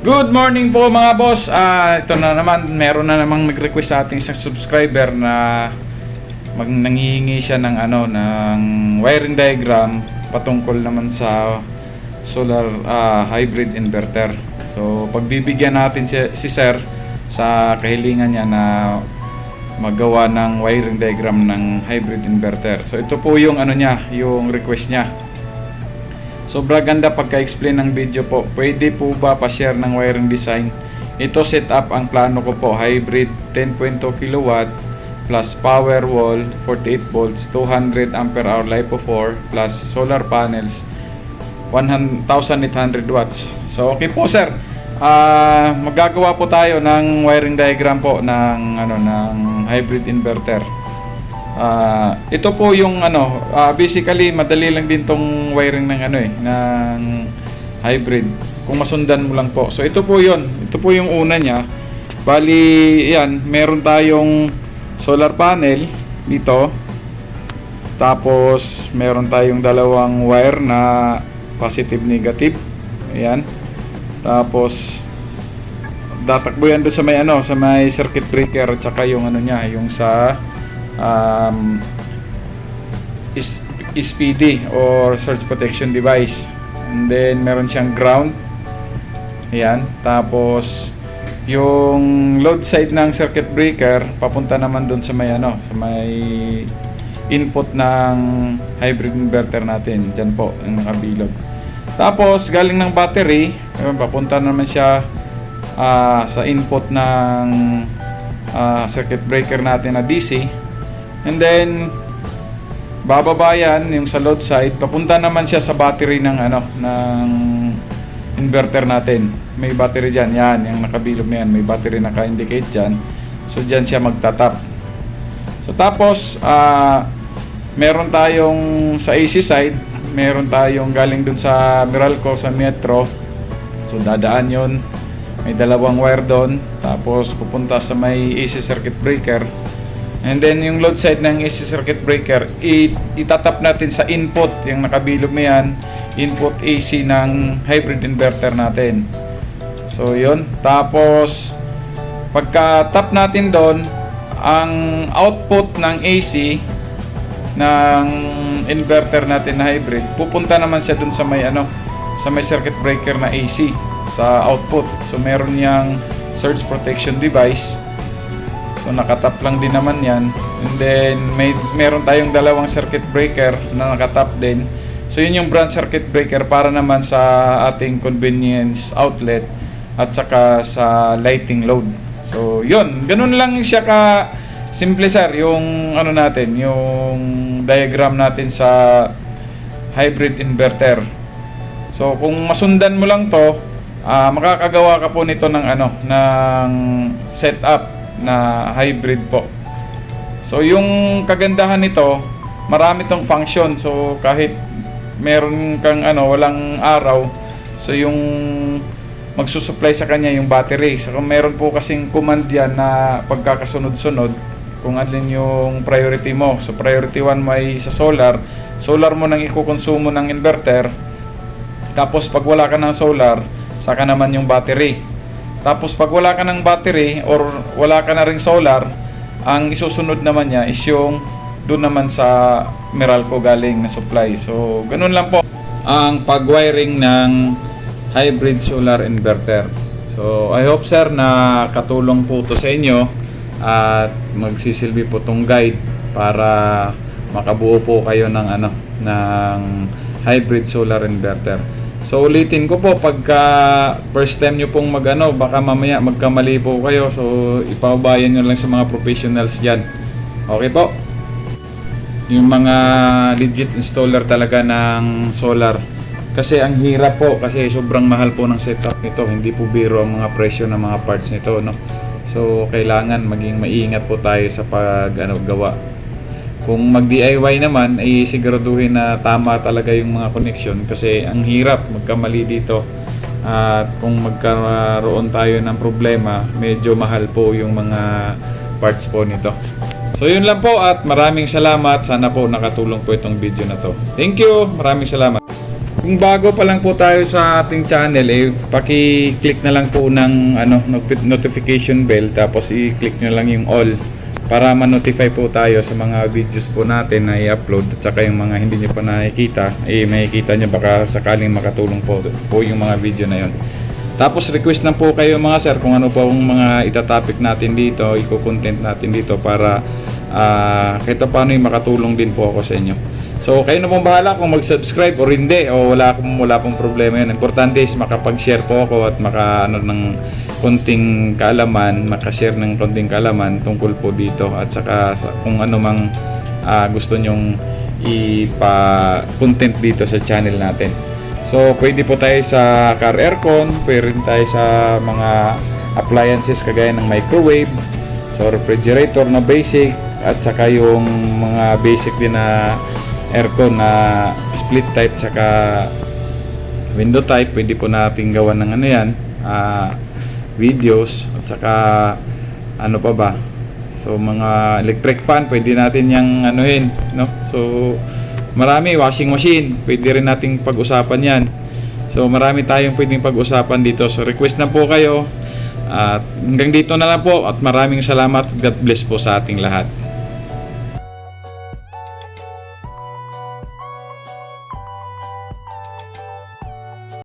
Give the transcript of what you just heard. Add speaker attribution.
Speaker 1: Good morning po mga boss. Ito na naman, meron na namang nag-request sa ating isang subscriber na nanghihingi siya ng ng wiring diagram patungkol naman sa solar hybrid inverter. So pagbibigyan natin si Sir sa kahilingan niya na magawa ng wiring diagram ng hybrid inverter. So ito po yung yung request niya. Sobra ganda pagka-explain ng video po. Pwede po ba pa-share ng wiring design? Ito setup ang plano ko po. Hybrid 10.2 kW plus power wall 48 volts 200 ampere hour LiPo 4 plus solar panels 1,800 watts. So okay po sir. Magagawa po tayo ng wiring diagram po ng ng hybrid inverter. Ito po yung basically madali lang din tong wiring ng ng hybrid kung masundan mo lang po. So ito po yun. Ito po yung una niya. Bali yan, meron tayong solar panel dito. Tapos meron tayong dalawang wire na positive negative. Ayan. Tapos tatakbo yan doon sa may circuit breaker at saka yung niya, yung sa SPD or surge protection device. And then meron siyang ground. Ayan. Tapos yung load side ng circuit breaker papunta naman doon sa may sa may input ng hybrid inverter natin. Diyan po yung nakabilog. Tapos galing ng battery, papunta naman siya sa input ng circuit breaker natin na DC. And then bababa yan yung sa load side, papunta naman siya sa battery ng ng inverter natin. May battery diyan, yan, yung nakabilog na yan, may battery naka-indicate diyan. So diyan siya magtatap. So tapos meron tayong sa AC side, meron tayong galing dun sa Meralco sa Metro. So dadaan yon, may dalawang wire doon, tapos pupunta sa may AC circuit breaker. And then yung load side ng AC circuit breaker, itatap natin sa input, yung nakabilog na yan, input AC ng hybrid inverter natin. So yun, tapos pagka tap natin doon, ang output ng AC ng inverter natin na hybrid, pupunta naman siya dun sa may sa may circuit breaker na AC sa output. So meron yang surge protection device. So nakatap lang din naman yan. And then meron tayong dalawang circuit breaker na nakatap din. So yun yung branch circuit breaker para naman sa ating convenience outlet at saka sa lighting load. So yun, ganun lang siya ka simple sir, yung natin, yung diagram natin sa hybrid inverter. So kung masundan mo lang to, makakagawa ka po nito ng ng setup na hybrid po. So yung kagandahan nito, marami tong function. So kahit meron kang walang araw, so yung magsusupply sa kanya yung battery. So kung meron po kasing command yan na pagkakasunod-sunod kung alin yung priority mo. So priority 1 mo ay sa solar. Solar mo nang ikukonsumo ng inverter. Tapos pag wala ka ng solar, saka naman yung battery. Tapos pag wala ka ng battery or wala ka na ring solar, ang isusunod naman niya is yung doon naman sa Meralco galing na supply. So ganun lang po ang pag-wiring ng hybrid solar inverter. So I hope sir na katulong po to sa inyo at magsisilbi po tong guide para makabuo po kayo ng ng hybrid solar inverter. So ulitin ko po, pagka first time nyo pong baka mamaya magkamali po kayo. So ipabayan nyo lang sa mga professionals dyan. Okay po? Yung mga legit installer talaga ng solar. Kasi ang hirap po, kasi sobrang mahal po ng setup nito. Hindi po biro ang mga presyo ng mga parts nito, no? So kailangan maging maingat po tayo sa gawa. Kung mag-DIY naman, ay siguraduhin na tama talaga yung mga connection kasi ang hirap magkamali dito. At kung magkaroon tayo ng problema, medyo mahal po yung mga parts po nito. So yun lang po at maraming salamat. Sana po nakatulong po itong video na to. Thank you. Maraming salamat. Kung bago pa lang po tayo sa ating channel, paki-click na lang po ng notification bell, tapos i-click nyo lang yung all para ma-notify po tayo sa mga videos po natin na i-upload, at saka yung mga hindi nyo pa nakikita, makikita nyo, baka sakaling makatulong po yung mga video na yon. Tapos request na po kayo mga sir kung ano po ang mga itatopic natin dito, i-content natin dito para kahit paano makatulong din po ako sa inyo. So kayo na pong bahala kung mag-subscribe or hindi, o wala pong problema yun. Importante is makapag-share po ako at ng konting kaalaman, makashare ng konting kaalaman tungkol po dito, at saka kung ano mang gusto nyong ipa-content dito sa channel natin. So pwede po tayo sa car aircon, pwede rin tayo sa mga appliances kagaya ng microwave, so refrigerator na basic, at saka yung mga basic din na aircon na split type saka window type, pwede po natin gawan ng videos, at saka ano pa ba, so mga electric fan pwede natin yang no? So marami, washing machine pwede rin nating pag-usapan yan. So marami tayong pwedeng pag-usapan dito. So request na po kayo, at hanggang dito na lang po, at maraming salamat. God bless po sa ating lahat.